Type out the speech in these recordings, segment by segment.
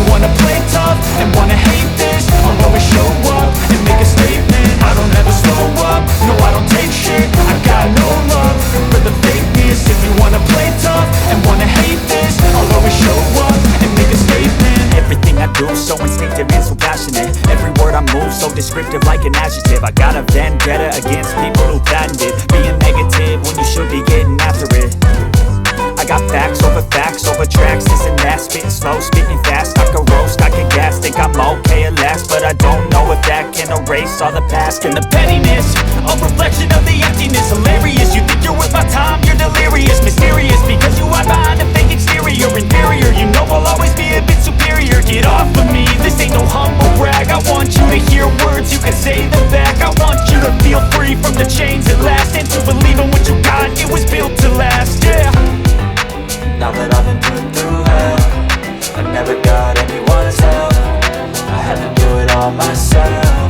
you wanna play tough and wanna hate this, I'll always show up and make a statement. I don't ever slow up, no I don't take shit. I got no love for the fakeness. If you wanna play tough and wanna hate this, I'll always show up and make a statement. Everything I do so instinctive and so passionate. Every word I move so descriptive like an adjective. I got a vendetta against people who patented being negative when you should be getting after it. I got facts over tracks, this and that. Spitting slow, spitting fast, I can roast, I can gas. Think I'm okay at last, but I don't know if that can erase all the past. And the pettiness, a reflection of the emptiness. Hilarious, you think you're worth my time, you're delirious. Mysterious, because you hide behind a fake exterior. Inferior, you know I'll always be a bit superior. Get off of me, this ain't no humble brag. I want you to hear words, you can say them back. I want you to feel free from the chains at last, and to believe in what you got, it was built to last, yeah. Now that I've been put through hell, I never got anyone's help. I had to do it all myself.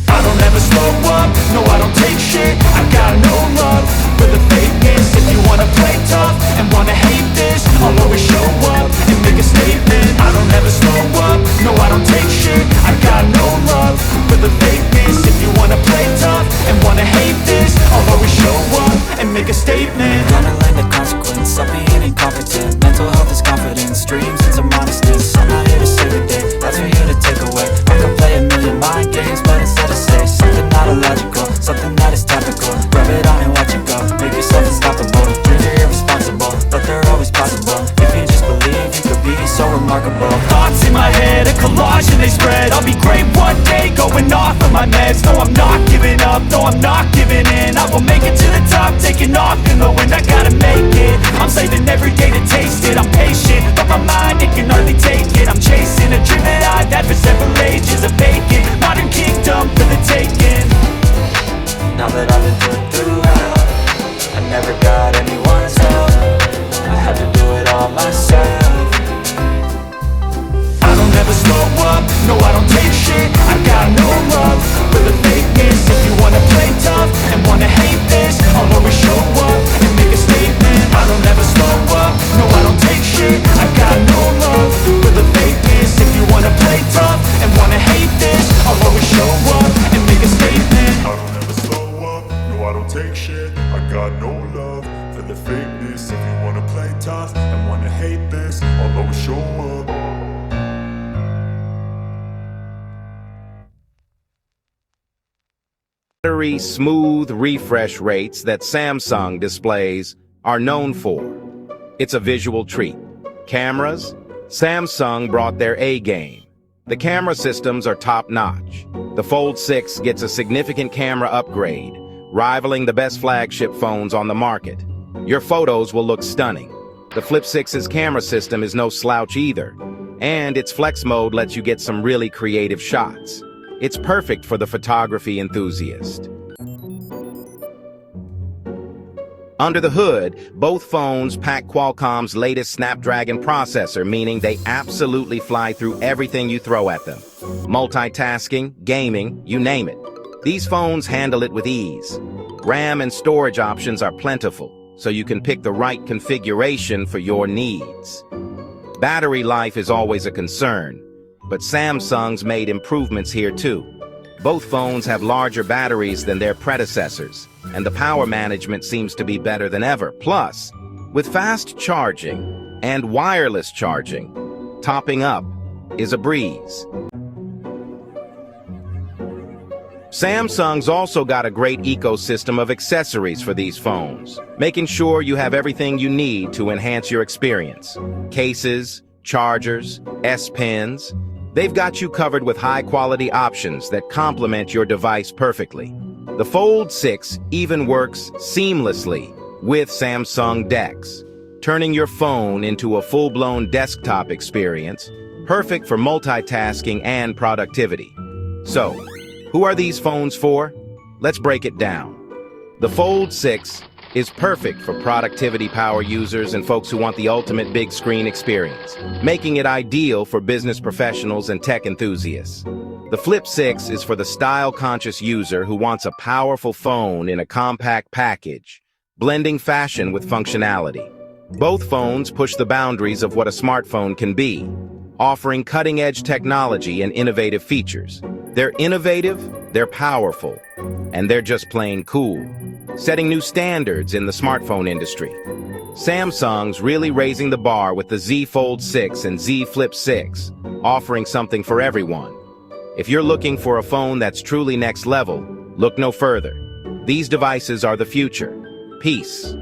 I don't ever slow up, no I don't take shit. I got no love for the fakeness. If you wanna play tough and wanna hate this, I'll always show up and make a statement. I don't ever slow up, no I don't take shit. I got no love for the fakeness. If you wanna play tough and wanna hate this, I'll always show up and make a statement. Gonna learn the consequence of being incompetent. Mental health is confidence, dreams and some modestness. I'm not here to save the day, that's for you to take away. I could play a million mind games, but instead I say something not illogical, something that is topical. Rub it on and watch it go, make yourself unstoppable. Dreams are irresponsible, but they're always possible. If you just believe, you could be so remarkable. Thoughts in my head, a collage and they spread. I'll be great one day, going off of my meds. No I'm not giving up, no I'm not giving in. I will make it to the top, taking off in the wind. I gotta make it, I'm saving every day to taste it. I'm patient, but my mind, it can hardly take it. I'm chasing a dream that I've had for several ages. A vacant, modern kingdom for the taking. Now that I've been put through hell, I never got anyone's help. I had to do it all myself. I don't ever slow up, no I don't take shit. I got no love for the fakeness. If you wanna play tough and wanna hate this, I'll always show up and make a statement. I don't ever slow up, no I don't take shit. I got no love for the fakeness. If you wanna play tough and wanna hate this, I'll always show up and make a statement. I don't ever slow up, no I don't take shit. I got no love for the fakeness. If you wanna play tough and wanna hate this, I'll always show up. Buttery smooth refresh rates that Samsung displays are known for. It's a visual treat. Cameras? Samsung brought their A game. The camera systems are top-notch. The Fold 6 gets a significant camera upgrade, rivaling the best flagship phones on the market. Your photos will look stunning. The Flip 6's camera system is no slouch either, and its flex mode lets you get some really creative shots. It's perfect for the photography enthusiast. Under the hood, both phones pack Qualcomm's latest Snapdragon processor, meaning they absolutely fly through everything you throw at them. Multitasking, gaming, you name it. These phones handle it with ease. RAM and storage options are plentiful, so you can pick the right configuration for your needs. Battery life is always a concern, but Samsung's made improvements here too. Both phones have larger batteries than their predecessors, and the power management seems to be better than ever. Plus, with fast charging and wireless charging, topping up is a breeze. Samsung's also got a great ecosystem of accessories for these phones, making sure you have everything you need to enhance your experience. Cases, chargers, S Pens. They've got you covered with high-quality options that complement your device perfectly. The Fold 6 even works seamlessly with Samsung DeX, turning your phone into a full-blown desktop experience, perfect for multitasking and productivity. So, who are these phones for? Let's break it down. The Fold 6 is perfect for productivity power users and folks who want the ultimate big screen experience, making it ideal for business professionals and tech enthusiasts. The Flip 6 is for the style-conscious user who wants a powerful phone in a compact package, blending fashion with functionality. Both phones push the boundaries of what a smartphone can be, offering cutting-edge technology and innovative features. They're innovative, they're powerful, and they're just plain cool, setting new standards in the smartphone industry. Samsung's really raising the bar with the Z Fold 6 and Z Flip 6, offering something for everyone. If you're looking for a phone that's truly next level, look no further. These devices are the future. Peace.